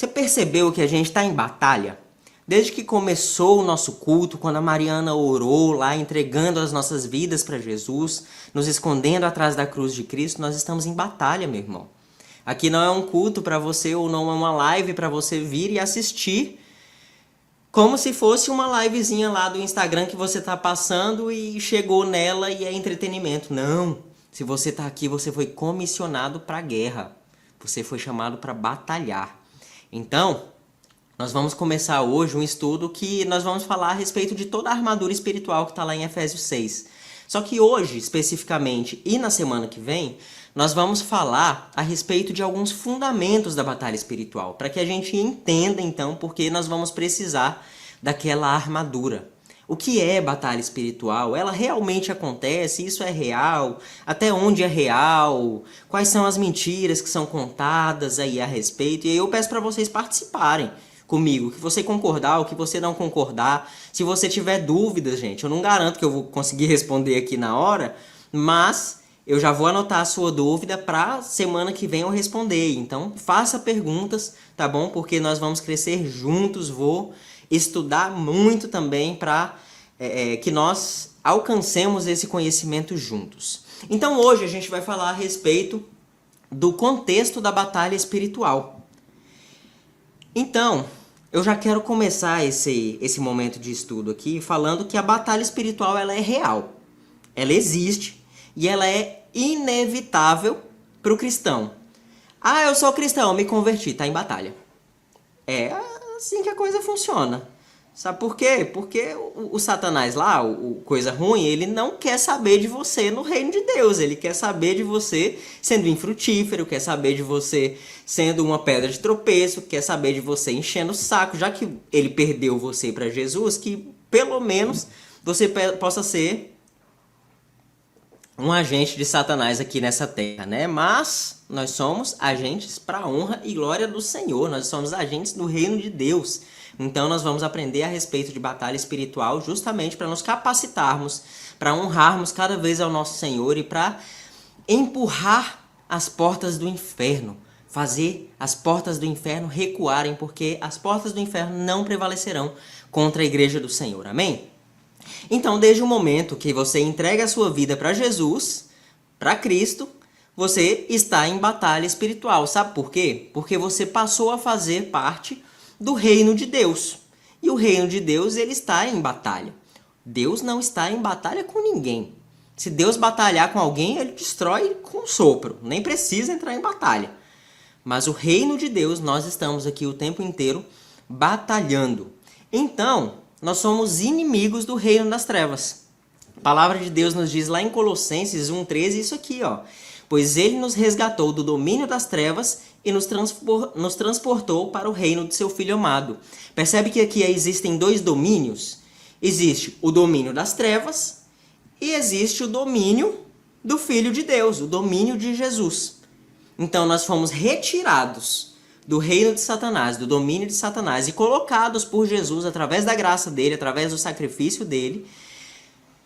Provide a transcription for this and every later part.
Você percebeu que a gente está em batalha? Desde que começou o nosso culto, quando a Mariana orou lá, entregando as nossas vidas para Jesus, nos escondendo atrás da cruz de Cristo, nós estamos em batalha, meu irmão. Aqui não é um culto para você ou não é uma live para você vir e assistir como se fosse uma livezinha lá do Instagram que você tá passando e chegou nela e é entretenimento. Não. Se você tá aqui, você foi comissionado para a guerra. Você foi chamado para batalhar. Então, nós vamos começar hoje um estudo que nós vamos falar a respeito de toda a armadura espiritual que está lá em Efésios 6. Só que hoje, especificamente, e na semana que vem, nós vamos falar a respeito de alguns fundamentos da batalha espiritual, para que a gente entenda, então, porque nós vamos precisar daquela armadura. O que é batalha espiritual? Ela realmente acontece? Isso é real? Até onde é real? Quais são as mentiras que são contadas aí a respeito? E aí eu peço para vocês participarem comigo, que você concordar ou que você não concordar. Se você tiver dúvidas, gente, eu não garanto que eu vou conseguir responder aqui na hora, mas eu já vou anotar a sua dúvida para semana que vem eu responder. Então, faça perguntas, tá bom? Porque nós vamos crescer juntos, vou estudar muito também para que nós alcancemos esse conhecimento juntos. Então, hoje a gente vai falar a respeito do contexto da batalha espiritual. Então, eu já quero começar esse momento de estudo aqui falando que a batalha espiritual ela é real. Ela existe e ela é inevitável para o cristão. Ah, eu sou cristão, me converti, tá em batalha. É assim que a coisa funciona. Sabe por quê? Porque o Satanás lá, o coisa ruim, ele não quer saber de você no reino de Deus. Ele quer saber de você sendo infrutífero, quer saber de você sendo uma pedra de tropeço, quer saber de você enchendo o saco. Já que ele perdeu você para Jesus, que pelo menos você possa ser um agente de Satanás aqui nessa terra, né? Mas nós somos agentes para a honra e glória do Senhor. Nós somos agentes do reino de Deus. Então nós vamos aprender a respeito de batalha espiritual justamente para nos capacitarmos, para honrarmos cada vez ao nosso Senhor e para empurrar as portas do inferno, fazer as portas do inferno recuarem, porque as portas do inferno não prevalecerão contra a igreja do Senhor. Amém? Então, desde o momento que você entrega a sua vida para Jesus, para Cristo, você está em batalha espiritual. Sabe por quê? Porque você passou a fazer parte do reino de Deus. E o reino de Deus, ele está em batalha. Deus não está em batalha com ninguém. Se Deus batalhar com alguém, ele destrói com um sopro. Nem precisa entrar em batalha. Mas o reino de Deus, nós estamos aqui o tempo inteiro batalhando. Então, nós somos inimigos do reino das trevas. A palavra de Deus nos diz lá em Colossenses 1,13 isso aqui, ó. Pois ele nos resgatou do domínio das trevas e nos transportou para o reino de seu Filho amado. Percebe que aqui existem dois domínios? Existe o domínio das trevas e existe o domínio do Filho de Deus, o domínio de Jesus. Então nós fomos retirados do reino de Satanás, do domínio de Satanás e colocados por Jesus através da graça dele, através do sacrifício dele,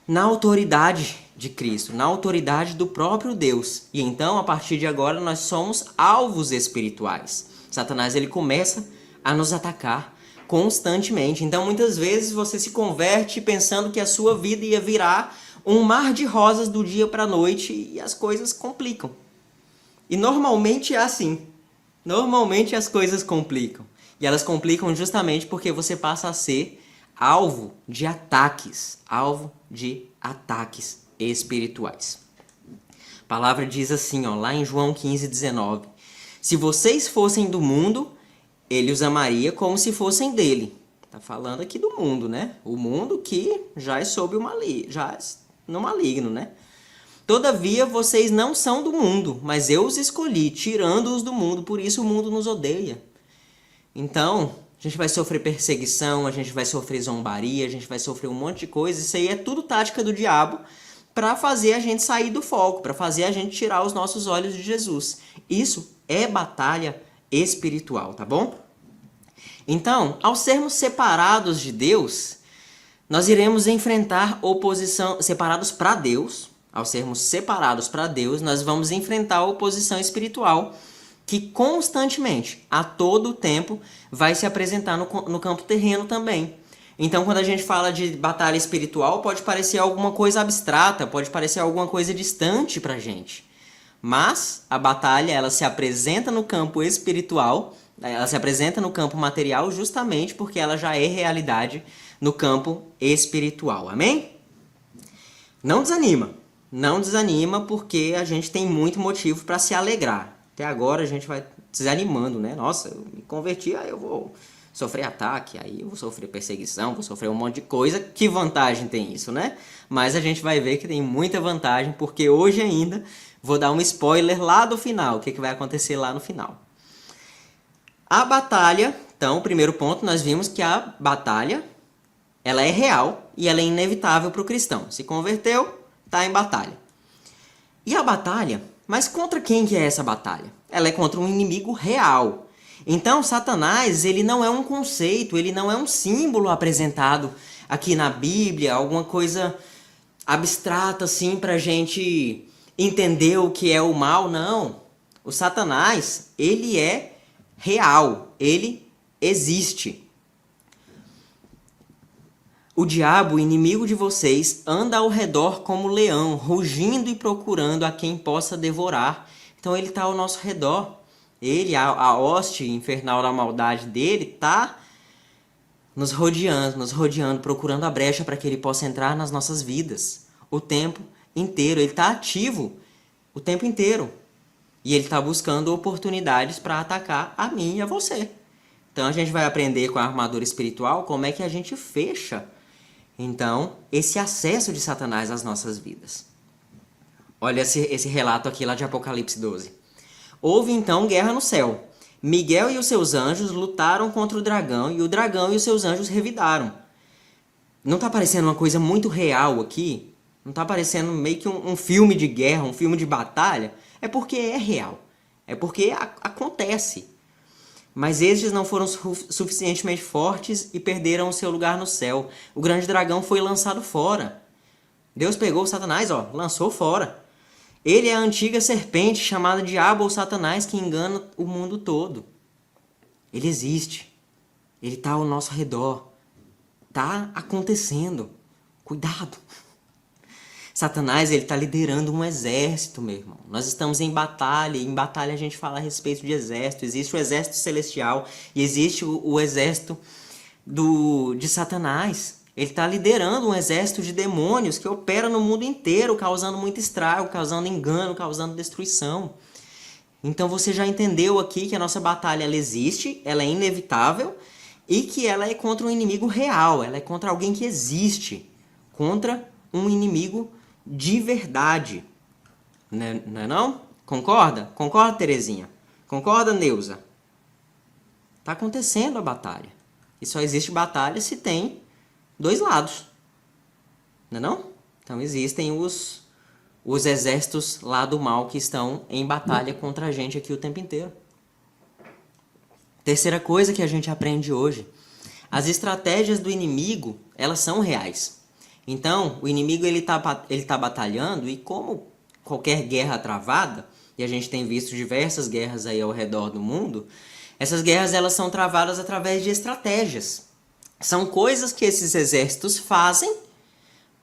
na autoridade de Cristo, na autoridade do próprio Deus. E então, a partir de agora, nós somos alvos espirituais. Satanás ele começa a nos atacar constantemente. Então, muitas vezes você se converte pensando que a sua vida ia virar um mar de rosas do dia para a noite e as coisas complicam. E normalmente é assim. Normalmente as coisas complicam. E elas complicam justamente porque você passa a ser alvo de ataques espirituais. A palavra diz assim, ó, lá em João 15:19. Se vocês fossem do mundo, ele os amaria como se fossem dele. Tá falando aqui do mundo, né? O mundo que já é sob no maligno, né? Todavia, vocês não são do mundo, mas eu os escolhi, tirando-os do mundo, por isso o mundo nos odeia. Então, a gente vai sofrer perseguição, a gente vai sofrer zombaria, a gente vai sofrer um monte de coisa. Isso aí é tudo tática do diabo para fazer a gente sair do foco, para fazer a gente tirar os nossos olhos de Jesus. Isso é batalha espiritual, tá bom? Então, ao sermos separados de Deus, nós iremos enfrentar oposição, separados para Deus. Ao sermos separados para Deus, nós vamos enfrentar a oposição espiritual que constantemente, a todo tempo, vai se apresentar no campo terreno também. Então, quando a gente fala de batalha espiritual, pode parecer alguma coisa abstrata, pode parecer alguma coisa distante pra gente. Mas a batalha, ela se apresenta no campo espiritual, ela se apresenta no campo material justamente porque ela já é realidade no campo espiritual. Amém? Não desanima. Não desanima porque a gente tem muito motivo para se alegrar. Até agora a gente vai desanimando, né? Nossa, eu me converti, aí eu vou sofrer ataque, aí eu vou sofrer perseguição, vou sofrer um monte de coisa. Que vantagem tem isso, né? Mas a gente vai ver que tem muita vantagem, porque hoje ainda vou dar um spoiler lá do final, o que vai acontecer lá no final. A batalha, então, primeiro ponto, nós vimos que a batalha, ela é real e ela é inevitável para o cristão. Se converteu, está em batalha. E a batalha, mas contra quem que é essa batalha? Ela é contra um inimigo real. Então, Satanás, ele não é um conceito, ele não é um símbolo apresentado aqui na Bíblia, alguma coisa abstrata assim para a gente entender o que é o mal, não. O Satanás, ele é real, ele existe. O diabo, inimigo de vocês, anda ao redor como leão, rugindo e procurando a quem possa devorar. Então ele está ao nosso redor. Ele, a hoste infernal da maldade dele, está nos rodeando, procurando a brecha para que ele possa entrar nas nossas vidas o tempo inteiro. Ele está ativo o tempo inteiro. E ele está buscando oportunidades para atacar a mim e a você. Então a gente vai aprender com a armadura espiritual como é que a gente fecha, então, esse acesso de Satanás às nossas vidas. Olha esse relato aqui lá de Apocalipse 12. Houve então guerra no céu. Miguel e os seus anjos lutaram contra o dragão e o dragão e os seus anjos revidaram. Não está parecendo uma coisa muito real aqui? Não está parecendo meio que um filme de guerra, um filme de batalha? É porque é real. É porque acontece. Mas estes não foram suficientemente fortes e perderam o seu lugar no céu. O grande dragão foi lançado fora. Deus pegou o Satanás, lançou fora. Ele é a antiga serpente chamada Diabo ou Satanás que engana o mundo todo. Ele existe. Ele está ao nosso redor. Está acontecendo. Cuidado. Satanás, ele está liderando um exército, meu irmão. Nós estamos em batalha, e em batalha a gente fala a respeito de exército. Existe o exército celestial e existe o exército de Satanás. Ele está liderando um exército de demônios que opera no mundo inteiro, causando muito estrago, causando engano, causando destruição. Então você já entendeu aqui que a nossa batalha ela existe, ela é inevitável e que ela é contra um inimigo real, ela é contra alguém que existe, contra um inimigo de verdade. Não é não? Concorda? Concorda, Terezinha? Concorda, Neuza? Está acontecendo a batalha. E só existe batalha se tem dois lados. Não é não? Então existem os exércitos lá do mal que estão em batalha contra a gente aqui o tempo inteiro. Terceira coisa que a gente aprende hoje. As estratégias do inimigo, elas são reais. Então, o inimigo ele tá batalhando e como qualquer guerra travada, e a gente tem visto diversas guerras aí ao redor do mundo, essas guerras elas são travadas através de estratégias. São coisas que esses exércitos fazem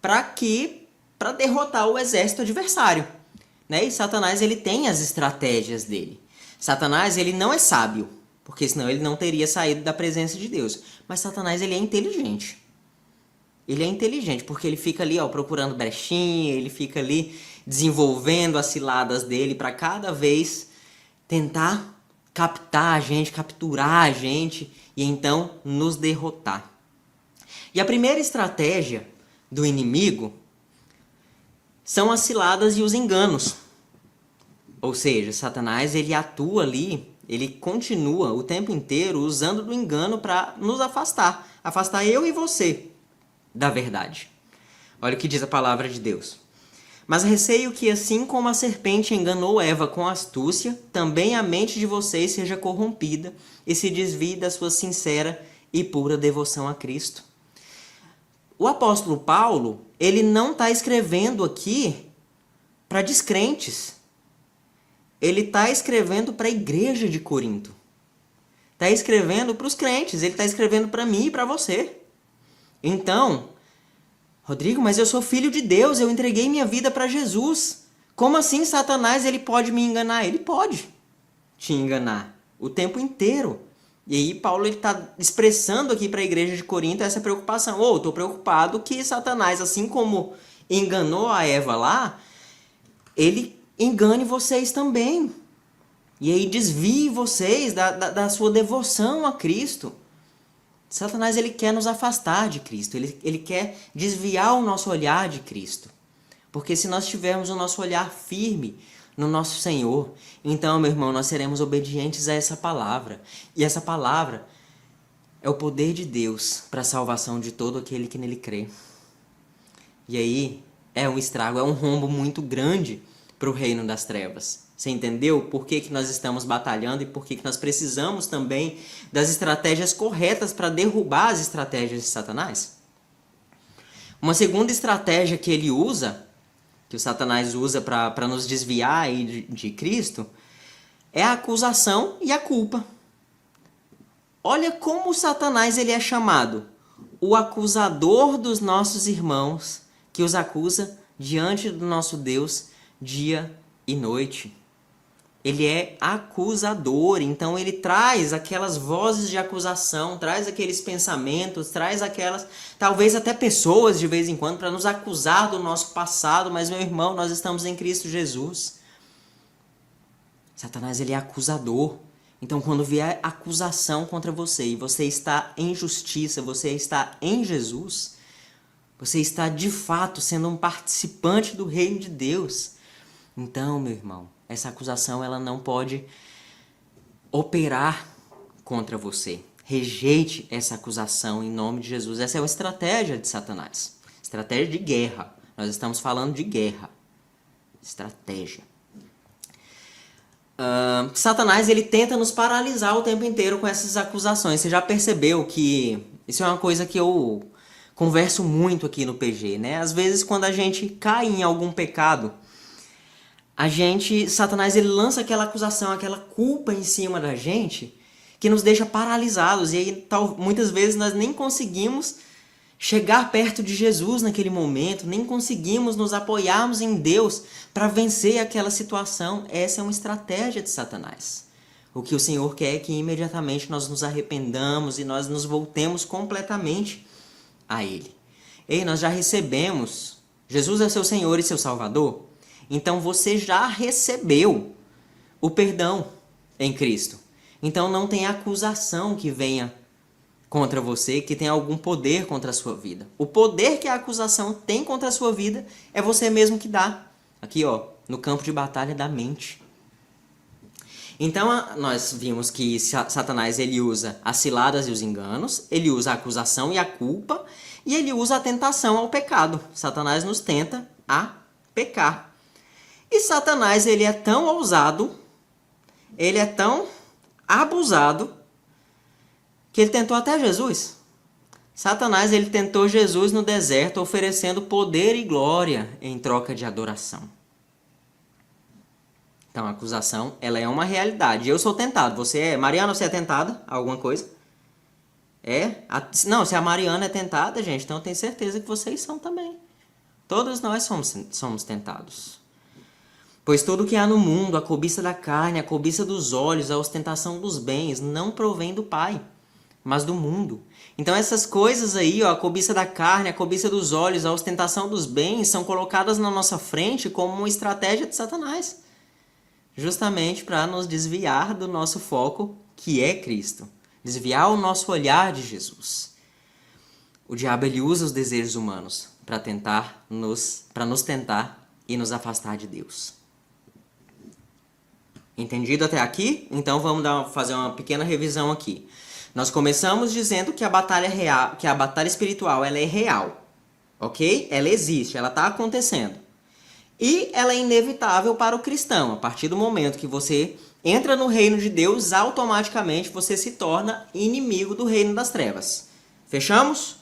para derrotar o exército adversário, né? E Satanás ele tem as estratégias dele. Satanás ele não é sábio, porque senão ele não teria saído da presença de Deus. Mas Satanás ele é inteligente. Ele é inteligente, porque ele fica ali procurando brechinha, ele fica ali desenvolvendo as ciladas dele para cada vez tentar captar a gente, capturar a gente e então nos derrotar. E a primeira estratégia do inimigo são as ciladas e os enganos. Ou seja, Satanás ele atua ali, ele continua o tempo inteiro usando do engano para nos afastar eu e você da verdade. Olha o que diz a palavra de Deus. Mas receio que assim como a serpente enganou Eva com astúcia, também a mente de vocês seja corrompida e se desvie da sua sincera e pura devoção a Cristo. O apóstolo Paulo, ele não está escrevendo aqui para descrentes. ele está escrevendo para a igreja de Corinto. Está escrevendo para os crentes, ele está escrevendo para mim e para você. Então, Rodrigo, mas eu sou filho de Deus, eu entreguei minha vida para Jesus. Como assim Satanás ele pode me enganar? Ele pode te enganar o tempo inteiro. E aí Paulo está expressando aqui para a igreja de Corinto essa preocupação. Estou preocupado que Satanás, assim como enganou a Eva lá, ele engane vocês também. E aí desvie vocês da sua devoção a Cristo. Satanás ele quer nos afastar de Cristo, ele quer desviar o nosso olhar de Cristo. Porque se nós tivermos o nosso olhar firme no nosso Senhor, então, meu irmão, nós seremos obedientes a essa palavra. E essa palavra é o poder de Deus para a salvação de todo aquele que nele crê. E aí é um estrago, é um rombo muito grande para o reino das trevas. Você entendeu por que nós estamos batalhando e por que nós precisamos também das estratégias corretas para derrubar as estratégias de Satanás? Uma segunda estratégia que ele usa, que o Satanás usa para nos desviar aí de Cristo, é a acusação e a culpa. Olha como o Satanás ele é chamado, o acusador dos nossos irmãos, que os acusa diante do nosso Deus dia e noite. Ele é acusador, então ele traz aquelas vozes de acusação, traz aqueles pensamentos, traz aquelas, talvez até pessoas de vez em quando, para nos acusar do nosso passado, mas meu irmão, nós estamos em Cristo Jesus. Satanás ele é acusador, então quando vier acusação contra você e você está em justiça, você está em Jesus, você está de fato sendo um participante do reino de Deus. Então, meu irmão, essa acusação ela não pode operar contra você. Rejeite essa acusação em nome de Jesus. Essa é uma estratégia de Satanás. Estratégia de guerra. Nós estamos falando de guerra. Estratégia. Satanás ele tenta nos paralisar o tempo inteiro com essas acusações. Você já percebeu que isso é uma coisa que eu converso muito aqui no PG, né? Às vezes quando a gente cai em algum pecado, Satanás ele lança aquela acusação, aquela culpa em cima da gente que nos deixa paralisados. E aí muitas vezes nós nem conseguimos chegar perto de Jesus naquele momento, nem conseguimos nos apoiarmos em Deus para vencer aquela situação. Essa é uma estratégia de Satanás. O que o Senhor quer é que imediatamente nós nos arrependamos e nós nos voltemos completamente a Ele. Ei, nós já recebemos. Jesus é seu Senhor e seu Salvador. Então você já recebeu o perdão em Cristo. Então não tem acusação que venha contra você, que tenha algum poder contra a sua vida. O poder que a acusação tem contra a sua vida é você mesmo que dá. Aqui, ó, no campo de batalha da mente. Então nós vimos que Satanás ele usa as ciladas e os enganos, ele usa a acusação e a culpa, e ele usa a tentação ao pecado. Satanás nos tenta a pecar. E Satanás, ele é tão ousado, ele é tão abusado, que ele tentou até Jesus. Satanás, ele tentou Jesus no deserto, oferecendo poder e glória em troca de adoração. Então, a acusação, ela é uma realidade. Eu sou tentado. Mariana, você é tentada a alguma coisa? Não, se a Mariana é tentada, gente, então eu tenho certeza que vocês são também. Todos nós somos tentados. Pois tudo que há no mundo, a cobiça da carne, a cobiça dos olhos, a ostentação dos bens, não provém do Pai, mas do mundo. Então essas coisas aí, ó, a cobiça da carne, a cobiça dos olhos, a ostentação dos bens, são colocadas na nossa frente como uma estratégia de Satanás. Justamente para nos desviar do nosso foco, que é Cristo. Desviar o nosso olhar de Jesus. O diabo ele usa os desejos humanos para nos tentar e nos afastar de Deus. Entendido até aqui? Então vamos fazer uma pequena revisão aqui. Nós começamos dizendo que a batalha real, que a batalha espiritual, ela é real, ok? Ela existe, ela está acontecendo. E ela é inevitável para o cristão. A partir do momento que você entra no reino de Deus, automaticamente você se torna inimigo do reino das trevas. Fechamos?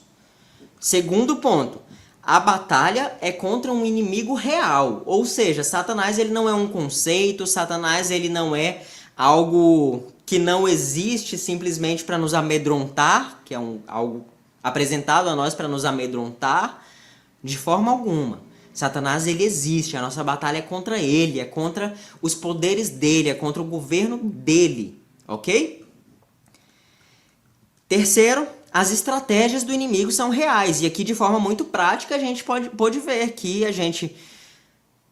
Segundo ponto. a batalha é contra um inimigo real. Ou seja, Satanás ele não é um conceito, Satanás ele não é algo que não existe simplesmente para nos amedrontar, que é algo apresentado a nós para nos amedrontar, de forma alguma. Satanás ele existe, a nossa batalha é contra ele, é contra os poderes dele, é contra o governo dele, ok? Terceiro, as estratégias do inimigo são reais. E aqui, de forma muito prática, a gente pode ver que a gente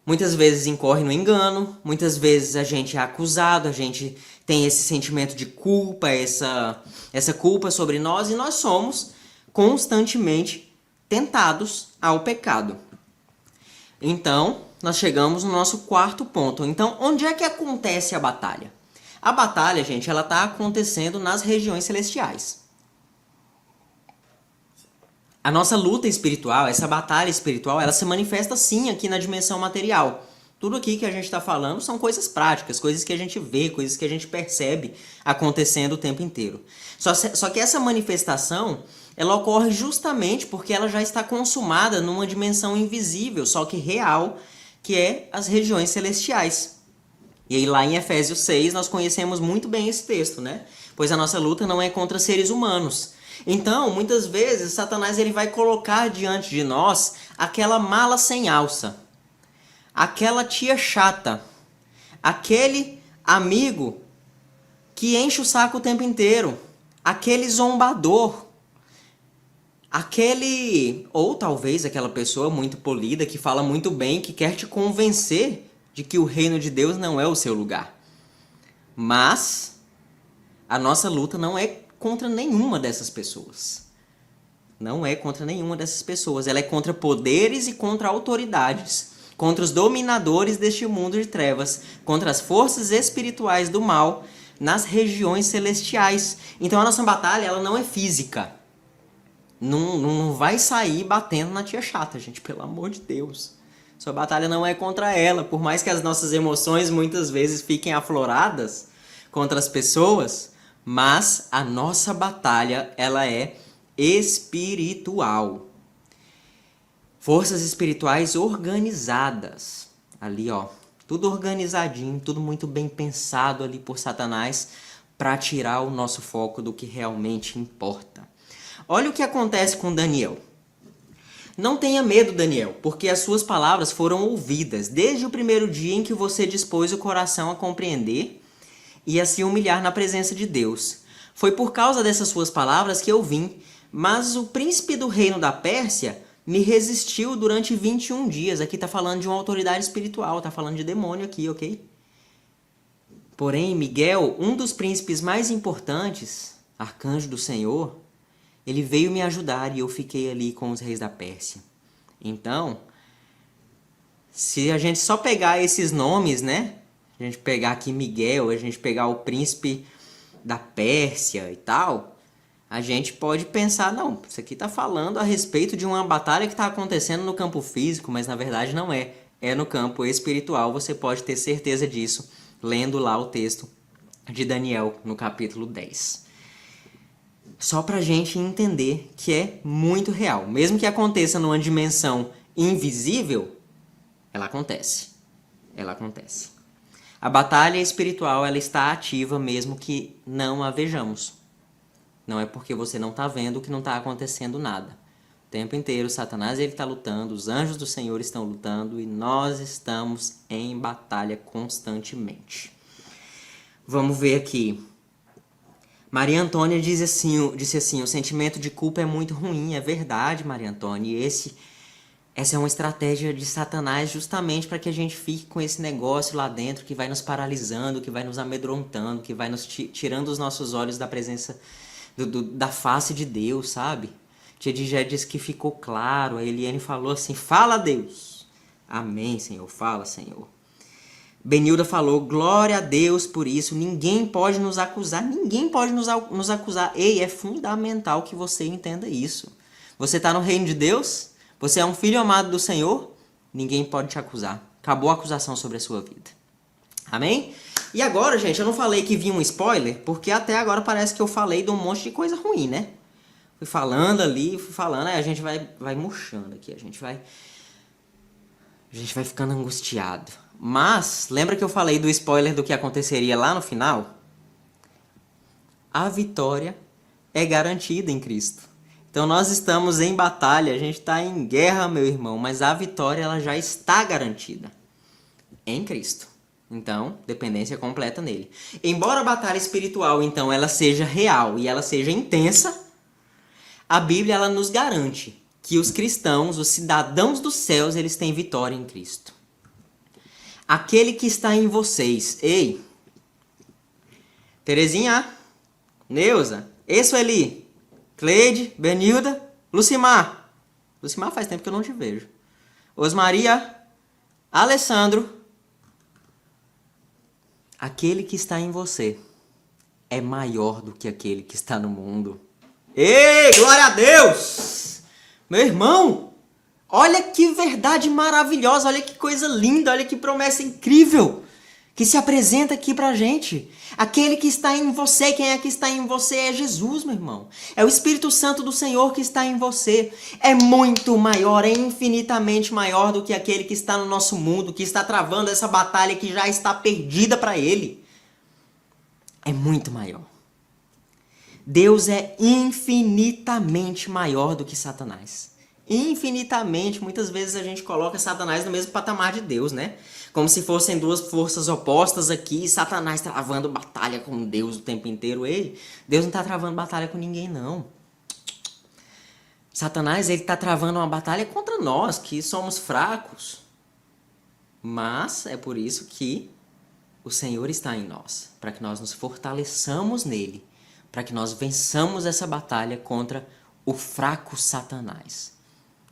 muitas vezes incorre no engano, muitas vezes a gente é acusado, a gente tem esse sentimento de culpa, essa culpa sobre nós, e nós somos constantemente tentados ao pecado. Então, nós chegamos no nosso quarto ponto. Então, onde é que acontece a batalha? A batalha, gente, ela está acontecendo nas regiões celestiais. A nossa luta espiritual, essa batalha espiritual, ela se manifesta sim aqui na dimensão material. Tudo aqui que a gente está falando são coisas práticas, coisas que a gente vê, coisas que a gente percebe acontecendo o tempo inteiro. Só que essa manifestação, ela ocorre justamente porque ela já está consumada numa dimensão invisível, só que real, que é as regiões celestiais. E aí lá em Efésios 6 nós conhecemos muito bem esse texto, né? Pois a nossa luta não é contra seres humanos. Então, muitas vezes, Satanás ele vai colocar diante de nós aquela mala sem alça, aquela tia chata, aquele amigo que enche o saco o tempo inteiro, aquele zombador, ou talvez aquela pessoa muito polida que fala muito bem, que quer te convencer de que o reino de Deus não é o seu lugar. Mas a nossa luta não é contra nenhuma dessas pessoas. Não é contra nenhuma dessas pessoas. Ela é contra poderes e contra autoridades, contra os dominadores deste mundo de trevas, contra as forças espirituais do mal nas regiões celestiais. Então a nossa batalha ela não é física. Não vai sair batendo na tia chata, gente, pelo amor de Deus. Sua batalha não é contra ela, por mais que as nossas emoções muitas vezes fiquem afloradas contra as pessoas, mas a nossa batalha, ela é espiritual. Forças espirituais organizadas. Ali, ó, tudo organizadinho, tudo muito bem pensado ali por Satanás para tirar o nosso foco do que realmente importa. Olha o que acontece com Daniel. Não tenha medo, Daniel, porque as suas palavras foram ouvidas desde o primeiro dia em que você dispôs o coração a compreender e a se humilhar na presença de Deus. Foi por causa dessas suas palavras que eu vim, mas o príncipe do reino da Pérsia me resistiu durante 21 dias. Aqui está falando de uma autoridade espiritual, está falando de demônio aqui, ok? Porém, Miguel, um dos príncipes mais importantes, arcanjo do Senhor, ele veio me ajudar e eu fiquei ali com os reis da Pérsia. Então, se a gente só pegar esses nomes, né? A gente pegar aqui Miguel, a gente pegar o príncipe da Pérsia e tal, a gente pode pensar, não, isso aqui está falando a respeito de uma batalha que está acontecendo no campo físico, mas na verdade não é. É no campo espiritual, você pode ter certeza disso, lendo lá o texto de Daniel, no capítulo 10. Só para a gente entender que é muito real. Mesmo que aconteça numa dimensão invisível, ela acontece. Ela acontece. A batalha espiritual ela está ativa mesmo que não a vejamos. Não é porque você não está vendo que não está acontecendo nada. O tempo inteiro Satanás está lutando, os anjos do Senhor estão lutando e nós estamos em batalha constantemente. Vamos ver aqui. Maria Antônia disse assim, o sentimento de culpa é muito ruim. É verdade, Maria Antônia. E essa é uma estratégia de Satanás justamente para que a gente fique com esse negócio lá dentro que vai nos paralisando, que vai nos amedrontando, que vai nos tirando os nossos olhos da presença, da face de Deus, sabe? Tia Digé disse que ficou claro, a Eliane falou assim, fala Deus. Amém, Senhor, fala, Senhor. Benilda falou, glória a Deus por isso, ninguém pode nos acusar, ninguém pode nos acusar. Ei, é fundamental que você entenda isso. Você está no reino de Deus? Você é um filho amado do Senhor? Ninguém pode te acusar. Acabou a acusação sobre a sua vida. Amém? E agora, gente, eu não falei que vinha um spoiler, porque até agora parece que eu falei de um monte de coisa ruim, né? Fui falando ali, fui falando, aí a gente vai murchando aqui, a gente vai ficando angustiado. Mas, lembra que eu falei do spoiler do que aconteceria lá no final? A vitória é garantida em Cristo. Então nós estamos em batalha, a gente está em guerra, meu irmão, mas a vitória ela já está garantida em Cristo. Então, dependência completa nele. Embora a batalha espiritual, então, ela seja real e ela seja intensa, a Bíblia ela nos garante que os cristãos, os cidadãos dos céus, eles têm vitória em Cristo. Aquele que está em vocês. Ei, Terezinha, Neuza, Sueli, Cleide, Benilda, Lucimar. Lucimar faz tempo que eu não te vejo. Osmaria, Alessandro. Aquele que está em você é maior do que aquele que está no mundo. Ei, glória a Deus! Meu irmão, olha que verdade maravilhosa, olha que coisa linda, olha que promessa incrível que se apresenta aqui pra gente. Aquele que está em você, quem é que está em você é Jesus, meu irmão. É o Espírito Santo do Senhor que está em você. É muito maior, é infinitamente maior do que aquele que está no nosso mundo, que está travando essa batalha que já está perdida para ele. É muito maior. Deus é infinitamente maior do que Satanás. Infinitamente, muitas vezes a gente coloca Satanás no mesmo patamar de Deus, né? Como se fossem duas forças opostas aqui, Satanás travando batalha com Deus o tempo inteiro. Ei, Deus não está travando batalha com ninguém, não. Satanás, ele está travando uma batalha contra nós, que somos fracos. Mas é por isso que o Senhor está em nós, para que nós nos fortaleçamos nele, para que nós vençamos essa batalha contra o fraco Satanás.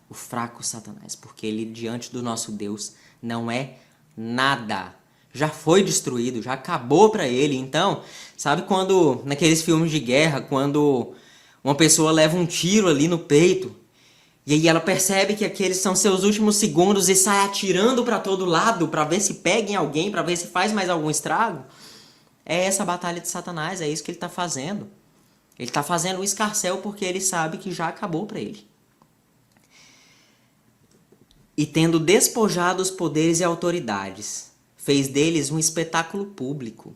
O fraco Satanás, porque ele diante do nosso Deus não é nada. Já foi destruído, já acabou para ele. Então, sabe quando naqueles filmes de guerra, quando uma pessoa leva um tiro ali no peito, e aí ela percebe que aqueles são seus últimos segundos e sai atirando para todo lado para ver se pega em alguém, para ver se faz mais algum estrago? É essa a batalha de Satanás, é isso que ele está fazendo. Ele está fazendo o escarcéu porque ele sabe que já acabou para ele. E tendo despojado os poderes e autoridades, fez deles um espetáculo público.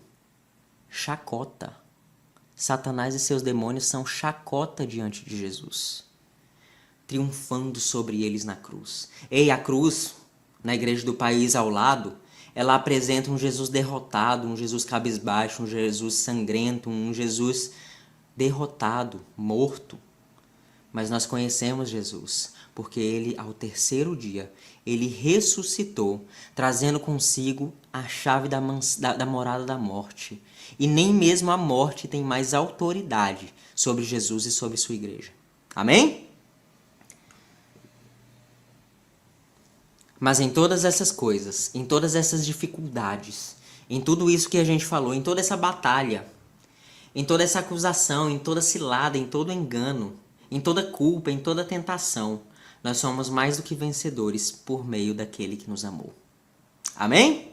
Chacota. Satanás e seus demônios são chacota diante de Jesus, triunfando sobre eles na cruz. Ei, a cruz, na igreja do país ao lado, ela apresenta um Jesus derrotado, um Jesus cabisbaixo, um Jesus sangrento, um Jesus derrotado, morto. Mas nós conhecemos Jesus, porque ele, ao terceiro dia, ele ressuscitou, trazendo consigo a chave da morada da morte. E nem mesmo a morte tem mais autoridade sobre Jesus e sobre sua igreja. Amém? Mas em todas essas coisas, em todas essas dificuldades, em tudo isso que a gente falou, em toda essa batalha, em toda essa acusação, em toda cilada, em todo engano, em toda culpa, em toda tentação, nós somos mais do que vencedores por meio daquele que nos amou. Amém?